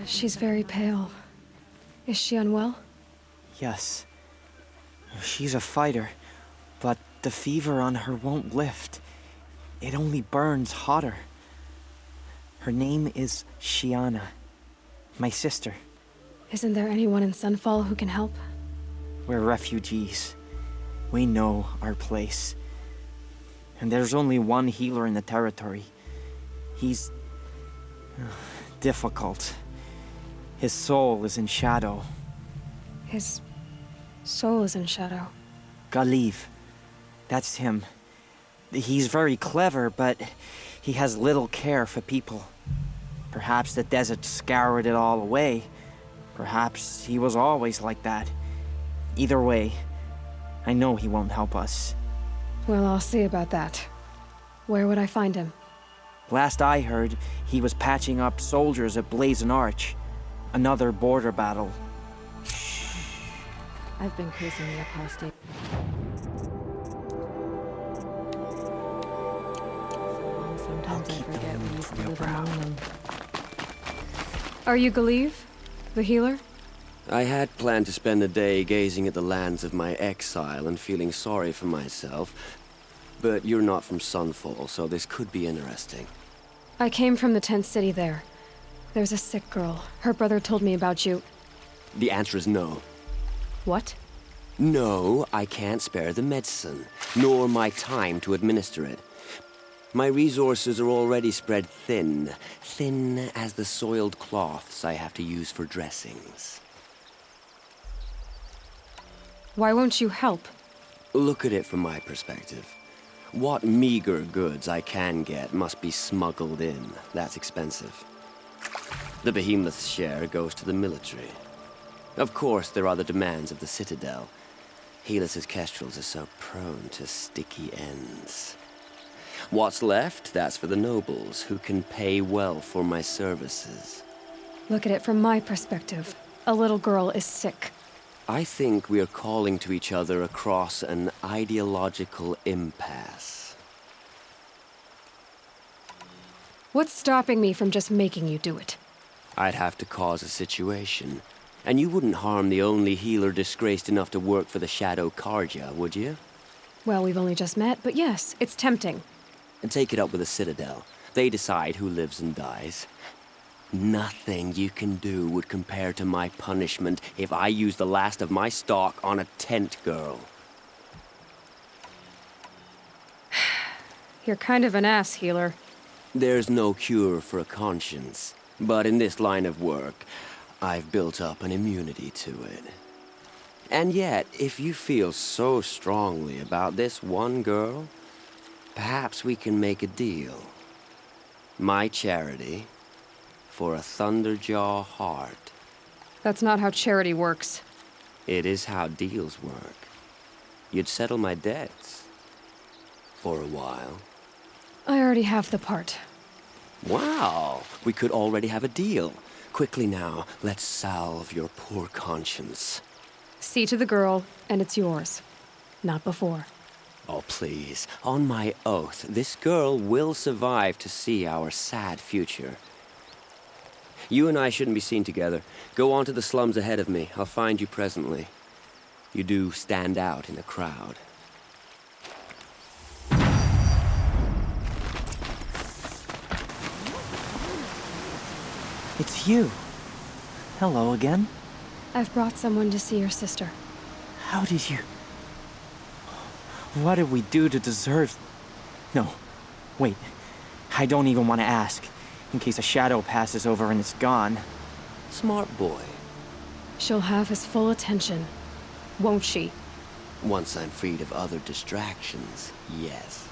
She's very pale. Is she unwell? Yes. She's a fighter, but the fever on her won't lift. It only burns hotter. Her name is Shiana, my sister. Isn't there anyone in Sunfall who can help? We're refugees. We know our place. And there's only one healer in the territory. He's difficult. His soul is in shadow. His soul is in shadow. Galiv. That's him. He's very clever, but he has little care for people. Perhaps the desert scoured it all away. Perhaps he was always like that. Either way, I know he won't help us. Well, I'll see about that. Where would I find him? Last I heard, he was patching up soldiers at Blazon Arch. Another border battle. I've been cruising the apostate. Sometimes I forget we used to live alone and... Are you Galiv? The healer? I had planned to spend the day gazing at the lands of my exile and feeling sorry for myself. But you're not from Sunfall, so this could be interesting. I came from the tent city there. There's a sick girl. Her brother told me about you. The answer is no. What? No, I can't spare the medicine, nor my time to administer it. My resources are already spread thin, thin as the soiled cloths I have to use for dressings. Why won't you help? Look at it from my perspective. What meager goods I can get must be smuggled in. That's expensive. The behemoth's share goes to the military. Of course, there are the demands of the Citadel. Helis's kestrels are so prone to sticky ends. What's left, that's for the nobles, who can pay well for my services. Look at it from my perspective. A little girl is sick. I think we are calling to each other across an ideological impasse. What's stopping me from just making you do it? I'd have to cause a situation. And you wouldn't harm the only healer disgraced enough to work for the Shadow Karja, would you? Well, we've only just met, but yes, it's tempting. And take it up with the Citadel. They decide who lives and dies. Nothing you can do would compare to my punishment if I use the last of my stock on a tent girl. You're kind of an ass, healer. There's no cure for a conscience. But in this line of work, I've built up an immunity to it. And yet, if you feel so strongly about this one girl, perhaps we can make a deal. My charity for a Thunderjaw heart. That's not how charity works. It is how deals work. You'd settle my debts. For a while. I already have the part. Wow! We could already have a deal. Quickly now, let's salve your poor conscience. See to the girl, and it's yours. Not before. Oh, please. On my oath, this girl will survive to see our sad future. You and I shouldn't be seen together. Go on to the slums ahead of me. I'll find you presently. You do stand out in a crowd. It's you. Hello again. I've brought someone to see your sister. How did you... What did we do to deserve... No. Wait. I don't even want to ask. In case a shadow passes over and it's gone. Smart boy. She'll have his full attention, won't she? Once I'm freed of other distractions, yes.